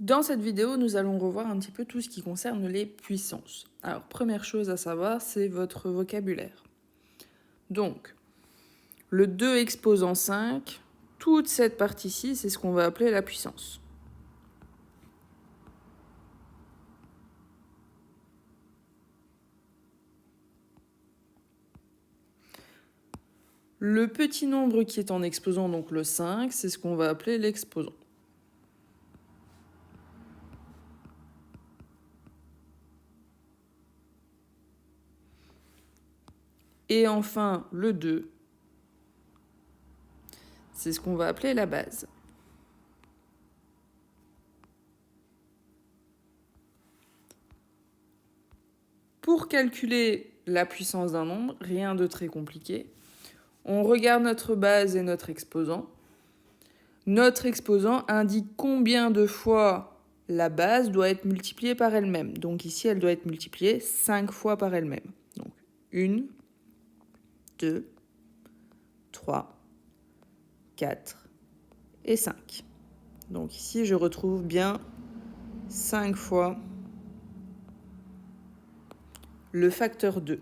Dans cette vidéo, nous allons revoir un petit peu tout ce qui concerne les puissances. Alors, première chose à savoir, c'est votre vocabulaire. Donc, le 2 exposant 5, toute cette partie-ci, c'est ce qu'on va appeler la puissance. Le petit nombre qui est en exposant, donc le 5, c'est ce qu'on va appeler l'exposant. Et enfin, le 2, c'est ce qu'on va appeler la base. Pour calculer la puissance d'un nombre, rien de très compliqué. On regarde notre base et notre exposant. Notre exposant indique combien de fois la base doit être multipliée par elle-même. Donc ici, elle doit être multipliée 5 fois par elle-même. Donc 1, 2, 3, 4 et 5. Donc ici, je retrouve bien 5 fois le facteur 2.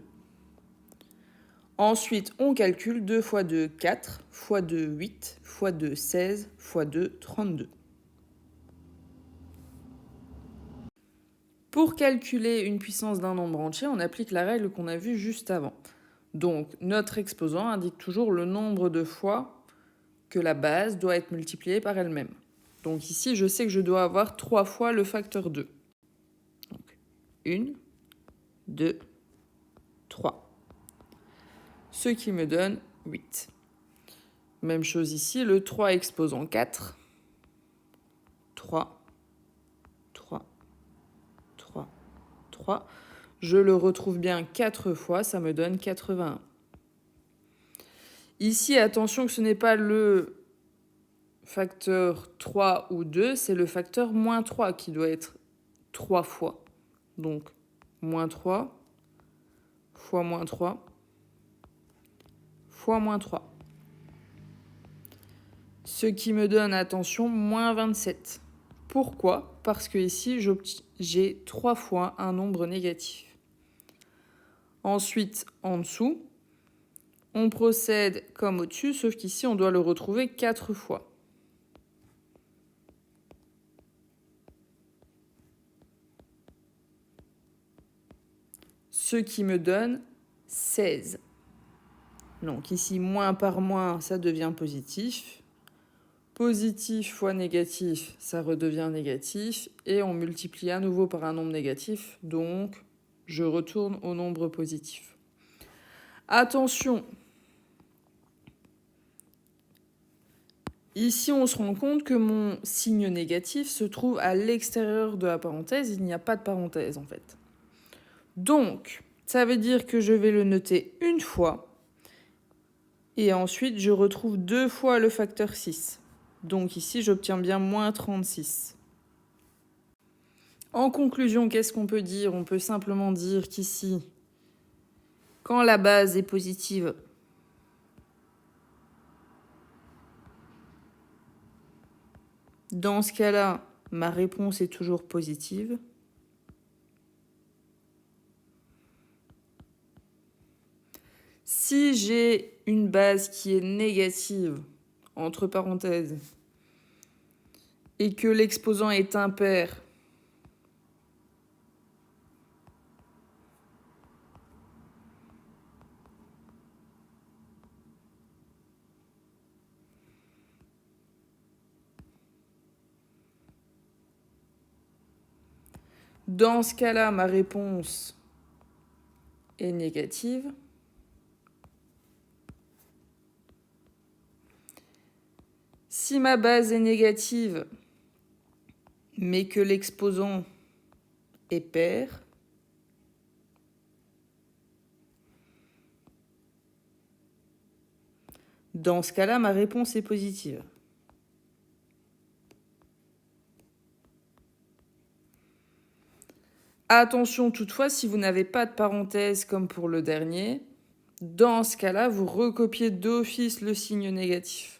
Ensuite, on calcule 2 fois 2, 4, fois 2, 8, fois 2, 16, fois 2, 32. Pour calculer une puissance d'un nombre entier, on applique la règle qu'on a vue juste avant. Donc, notre exposant indique toujours le nombre de fois que la base doit être multipliée par elle-même. Donc ici, je sais que je dois avoir 3 fois le facteur 2. Donc, 1, 2, 3. Ce qui me donne 8. Même chose ici, le 3 exposant 4. 3, 3, 3, 3. Je le retrouve bien 4 fois, ça me donne 81. Ici, attention que ce n'est pas le facteur 3 ou 2, c'est le facteur moins 3 qui doit être 3 fois. Donc, moins 3 fois moins 3 fois moins 3. Ce qui me donne, attention, moins 27. Pourquoi ? Parce que ici, j'ai 3 fois un nombre négatif. Ensuite, en dessous, on procède comme au-dessus, sauf qu'ici, on doit le retrouver 4 fois. Ce qui me donne 16. Donc ici, moins par moins, ça devient positif. Positif fois négatif, ça redevient négatif. Et on multiplie à nouveau par un nombre négatif. Donc, je retourne au nombre positif. Attention. Ici, on se rend compte que mon signe négatif se trouve à l'extérieur de la parenthèse. Il n'y a pas de parenthèse, en fait. Donc, ça veut dire que je vais le noter une fois. Et ensuite, je retrouve 2 fois le facteur 6. Donc ici, j'obtiens bien moins 36. En conclusion, qu'est-ce qu'on peut dire ? On peut simplement dire qu'ici, quand la base est positive, dans ce cas-là, ma réponse est toujours positive. Si j'ai une base qui est négative, entre parenthèses, et que l'exposant est impair, dans ce cas-là, ma réponse est négative. Si ma base est négative, mais que l'exposant est pair, dans ce cas-là, ma réponse est positive. Attention toutefois, si vous n'avez pas de parenthèse comme pour le dernier, dans ce cas-là, vous recopiez d'office le signe négatif.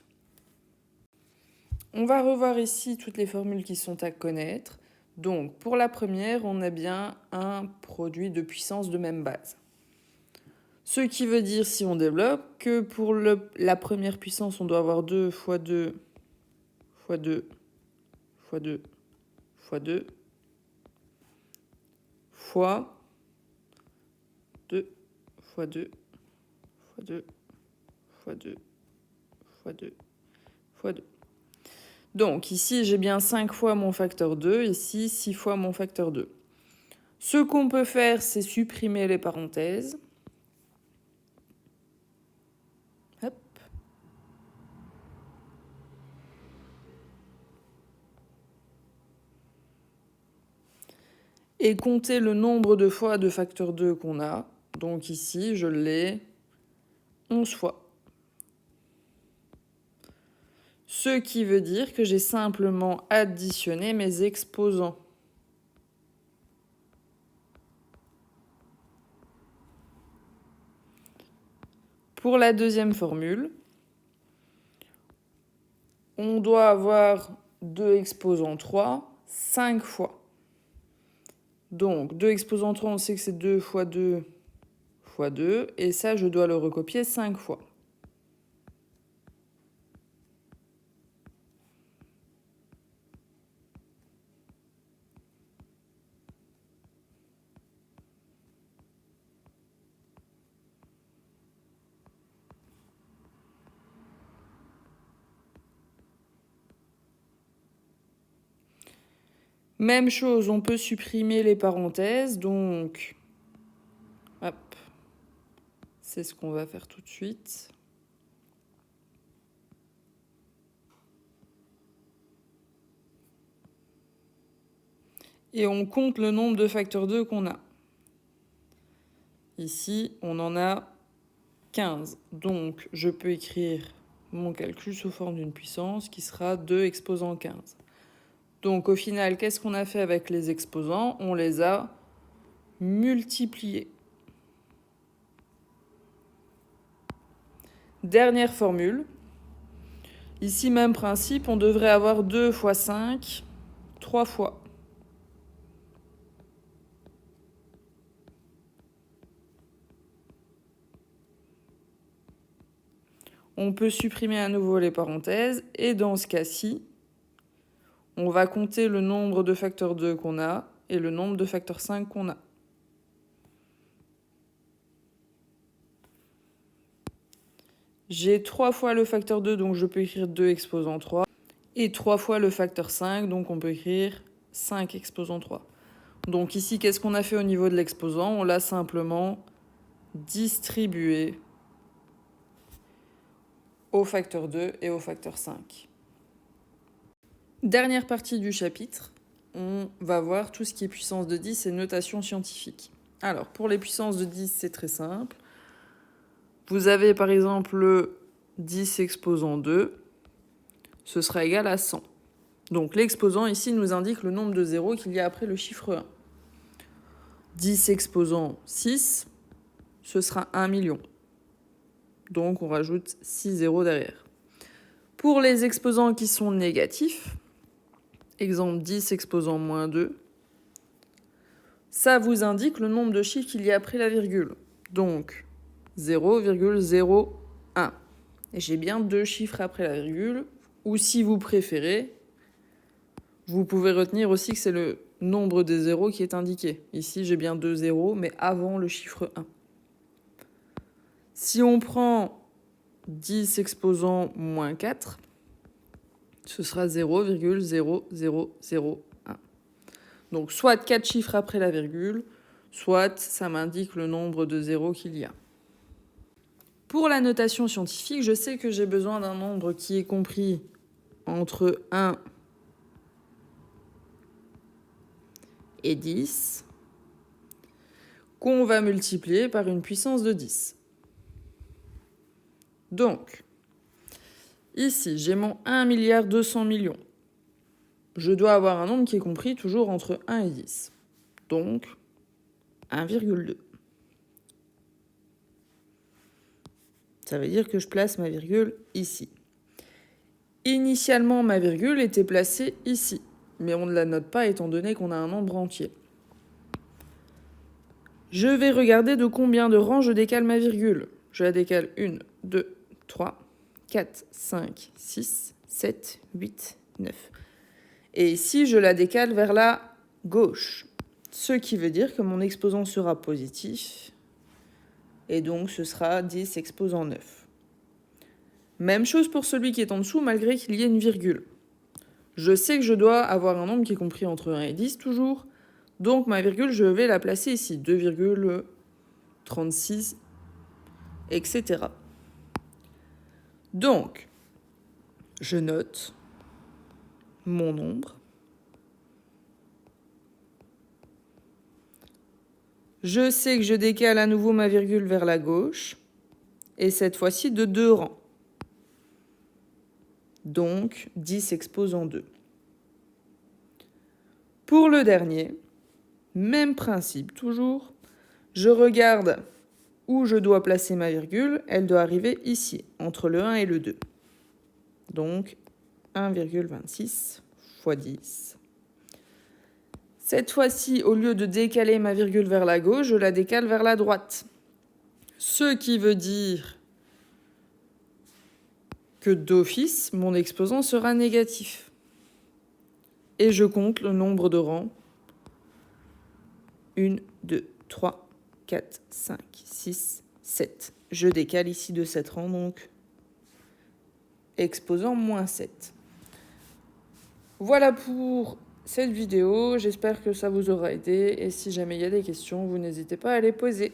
On va revoir ici toutes les formules qui sont à connaître. Donc, pour la première, on a bien un produit de puissance de même base. Ce qui veut dire, si on développe, que pour la première puissance, on doit avoir 2 fois 2 fois 2 fois 2 fois 2 fois 2 fois 2 fois 2 fois 2 fois 2 fois 2. Donc ici, j'ai bien 5 fois mon facteur 2, ici 6 fois mon facteur 2. Ce qu'on peut faire, c'est supprimer les parenthèses. Hop. Et compter le nombre de fois de facteur 2 qu'on a. Donc ici, je l'ai 11 fois. Ce qui veut dire que j'ai simplement additionné mes exposants. Pour la deuxième formule, on doit avoir 2 exposants 3, 5 fois. Donc 2 exposants 3, on sait que c'est 2 fois 2 fois 2, et ça, je dois le recopier 5 fois. Même chose, on peut supprimer les parenthèses, donc hop, c'est ce qu'on va faire tout de suite. Et on compte le nombre de facteurs 2 qu'on a. Ici, on en a 15. Donc, je peux écrire mon calcul sous forme d'une puissance qui sera 2 exposant 15. Donc, au final, qu'est-ce qu'on a fait avec les exposants? On les a multipliés. Dernière formule. Ici, même principe, on devrait avoir 2 fois 5, 3 fois. On peut supprimer à nouveau les parenthèses, et dans ce cas-ci, on va compter le nombre de facteurs 2 qu'on a et le nombre de facteurs 5 qu'on a. J'ai 3 fois le facteur 2, donc je peux écrire 2 exposant 3. Et 3 fois le facteur 5, donc on peut écrire 5 exposant 3. Donc ici, qu'est-ce qu'on a fait au niveau de l'exposant? On l'a simplement distribué au facteur 2 et au facteur 5. Dernière partie du chapitre, on va voir tout ce qui est puissance de 10 et notation scientifique. Alors, pour les puissances de 10, c'est très simple. Vous avez par exemple le 10 exposant 2, ce sera égal à 100. Donc l'exposant ici nous indique le nombre de zéros qu'il y a après le chiffre 1. 10 exposant 6, ce sera 1 million. Donc on rajoute 6 zéros derrière. Pour les exposants qui sont négatifs, exemple 10 exposant moins 2, ça vous indique le nombre de chiffres qu'il y a après la virgule. Donc 0,01. Et j'ai bien 2 chiffres après la virgule, ou si vous préférez, vous pouvez retenir aussi que c'est le nombre des zéros qui est indiqué. Ici, j'ai bien 2 zéros, mais avant le chiffre 1. Si on prend 10 exposant moins 4, ce sera 0,0001. Donc soit 4 chiffres après la virgule, soit ça m'indique le nombre de zéros qu'il y a. Pour la notation scientifique, je sais que j'ai besoin d'un nombre qui est compris entre 1 et 10, qu'on va multiplier par une puissance de 10. Donc, ici, j'ai mon 1,2 milliard. Je dois avoir un nombre qui est compris toujours entre 1 et 10. Donc, 1,2. Ça veut dire que je place ma virgule ici. Initialement, ma virgule était placée ici, mais on ne la note pas étant donné qu'on a un nombre entier. Je vais regarder de combien de rangs je décale ma virgule. Je la décale 1, 2, 3, 4, 5, 6, 7, 8, 9. Et ici, je la décale vers la gauche. Ce qui veut dire que mon exposant sera positif. Et donc, ce sera 10 exposant 9. Même chose pour celui qui est en dessous, malgré qu'il y ait une virgule. Je sais que je dois avoir un nombre qui est compris entre 1 et 10 toujours. Donc ma virgule, je vais la placer ici, 2,36, etc. Donc, je note mon nombre. Je sais que je décale à nouveau ma virgule vers la gauche, et cette fois-ci de 2 rangs. Donc 10 exposant 2. Pour le dernier, même principe toujours, je regarde où je dois placer ma virgule, elle doit arriver ici, entre le 1 et le 2. Donc 1,26 fois 10. Cette fois-ci, au lieu de décaler ma virgule vers la gauche, je la décale vers la droite. Ce qui veut dire que d'office, mon exposant sera négatif. Et je compte le nombre de rangs. 1, 2, 3, 4, 5, 6, 7. Je décale ici de 7 rangs, donc exposant moins 7. Voilà pour cette vidéo. J'espère que ça vous aura aidé. Et si jamais il y a des questions, vous n'hésitez pas à les poser.